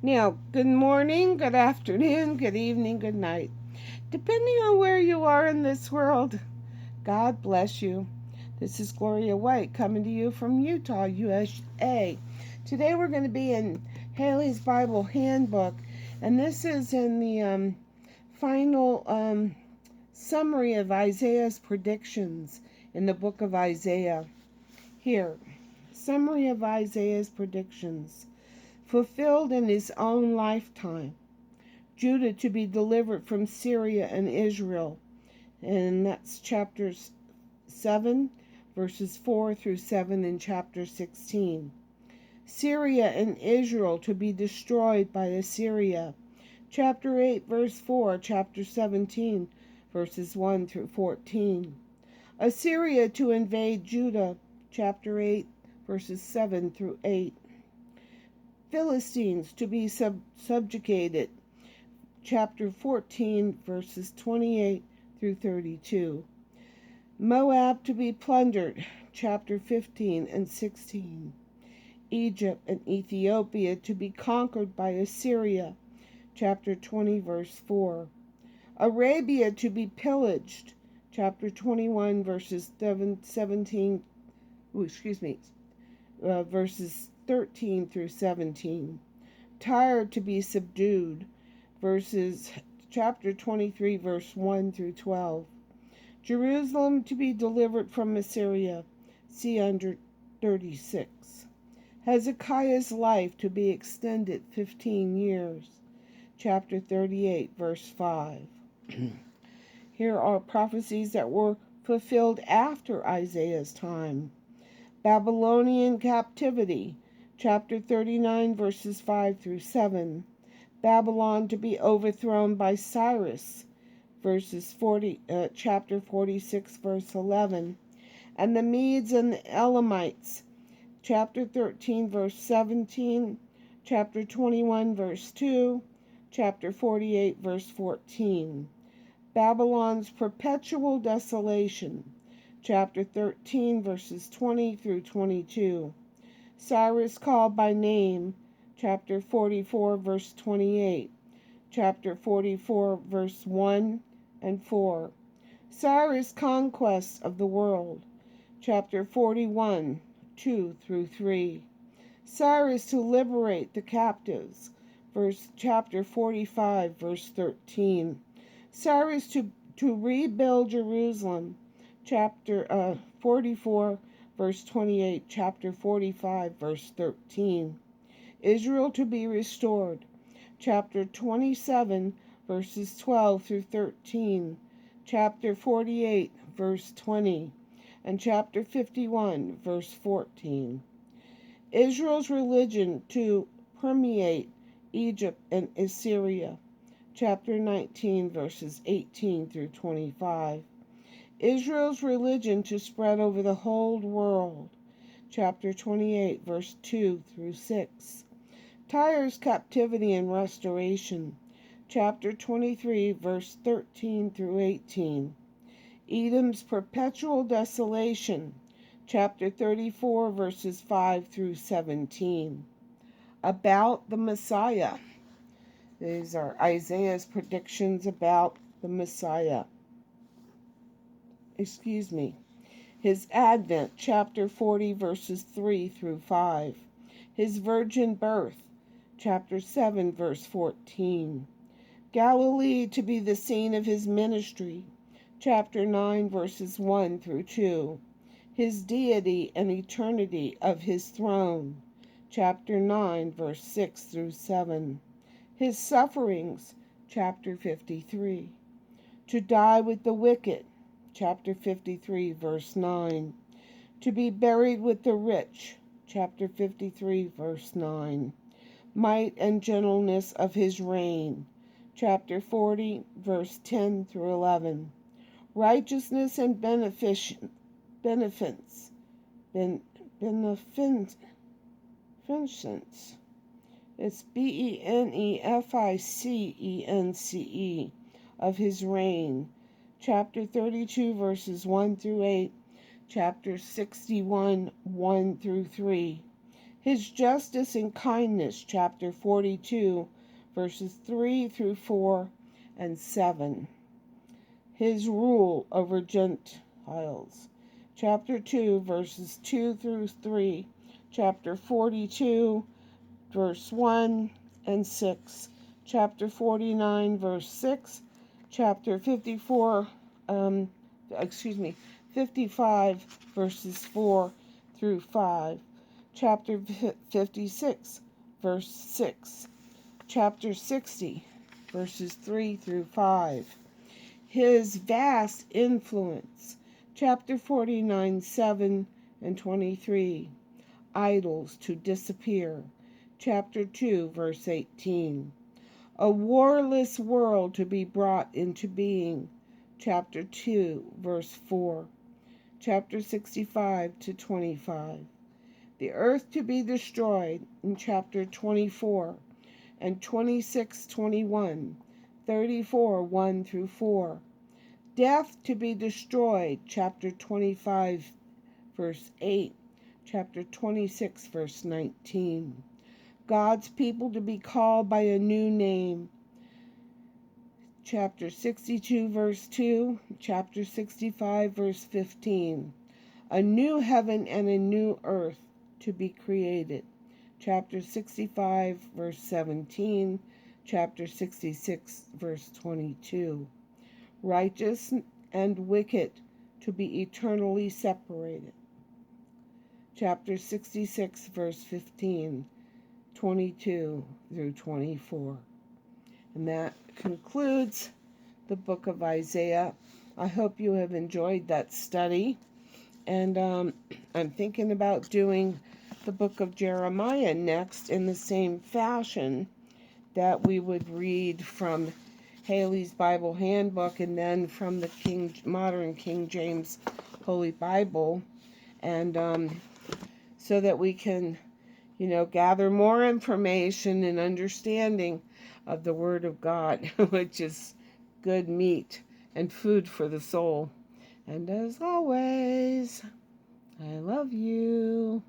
Now, good morning, good afternoon, good evening, good night. Depending on where you are in this world, God bless you. This is Gloria White coming to you from Utah, USA. Today we're going to be in Halley's Bible Handbook, and this is in the final summary of Isaiah's predictions in the book of Isaiah. Here, summary of Isaiah's predictions. Fulfilled in his own lifetime. Judah to be delivered from Syria and Israel. And that's chapters 7, verses 4 through 7 in chapter 16. Syria and Israel to be destroyed by Assyria. Chapter 8, verse 4, chapter 17, verses 1 through 14. Assyria to invade Judah. Chapter 8, verses 7 through 8. Philistines to be subjugated. Chapter 14, verses 28 through 32. Moab to be plundered. Chapter 15 and 16. Egypt and Ethiopia to be conquered by Assyria. Chapter 20, verse 4. Arabia to be pillaged. Chapter 21, verses 17, verses 13 through 17. Tyre to be subdued, chapter 23, verse 1 through 12. Jerusalem to be delivered from Assyria, see under 36. Hezekiah's life to be extended 15 years, chapter 38, verse 5. Here are prophecies that were fulfilled after Isaiah's time. Babylonian captivity, chapter 39, verses 5 through 7. Babylon to be overthrown by Cyrus, chapter 46, verse 11. And the Medes and the Elamites, chapter 13, verse 17. Chapter 21, verse 2. Chapter 48, verse 14. Babylon's perpetual desolation, chapter 13, verses 20 through 22. Cyrus called by name, chapter 44, verse 28. Chapter 44, verse 1 and 4. Cyrus' conquest of the world, chapter 41, 2 through 3. Cyrus to liberate the captives, chapter 45, verse 13. Cyrus to rebuild Jerusalem, chapter 44, verse 28, chapter 45, verse 13. Israel to be restored, chapter 27, verses 12 through 13, chapter 48, verse 20, and chapter 51, verse 14. Israel's religion to permeate Egypt and Assyria, chapter 19, verses 18 through 25. Israel's religion to spread over the whole world, chapter 28, verse 2 through 6. Tyre's captivity and restoration, chapter 23, verse 13 through 18. Edom's perpetual desolation, chapter 34, verses 5 through 17. About the Messiah. These are Isaiah's predictions about the Messiah. His advent, chapter 40, verses 3 through 5. His virgin birth, chapter 7, verse 14. Galilee to be the scene of his ministry, chapter 9, verses 1 through 2. His deity and eternity of his throne, chapter 9, verse 6 through 7. His sufferings, chapter 53. To die with the wicked, chapter 53, verse 9. To be buried with the rich, chapter 53, verse 9. Might and gentleness of his reign, chapter 40, verse 10 through 11. Righteousness and beneficence. It's beneficence of his reign, chapter 32, verses 1 through 8, chapter 61, 1 through 3. His justice and kindness, chapter 42, verses 3 through 4 and 7. His rule over Gentiles, chapter 2, verses 2 through 3, chapter 42, verse 1 and 6, chapter 49, verse 6, chapter 55, verses 4 through 5, chapter 56, verse 6, chapter 60, verses 3 through 5. His vast influence, chapter 49, 7 and 23. Idols to disappear, chapter 2, verse 18. A warless world to be brought into being, chapter 2, verse 4. Chapter 65 to 25. The earth to be destroyed in chapter 24 and 26, 21, 34, 1 through 4. Death to be destroyed, chapter 25, verse 8, chapter 26, verse 19. God's people to be called by a new name, chapter 62, verse 2, chapter 65, verse 15. A new heaven and a new earth to be created, chapter 65, verse 17, chapter 66, verse 22. Righteous and wicked to be eternally separated, chapter 66, verse 15, 22 through 24. And that concludes the book of Isaiah. I hope you have enjoyed that study. And I'm thinking about doing the book of Jeremiah next in the same fashion that we would read from Halley's Bible Handbook and then from the modern King James Holy Bible. And so that we can gather more information and understanding of the Word of God, which is good meat and food for the soul. And as always, I love you.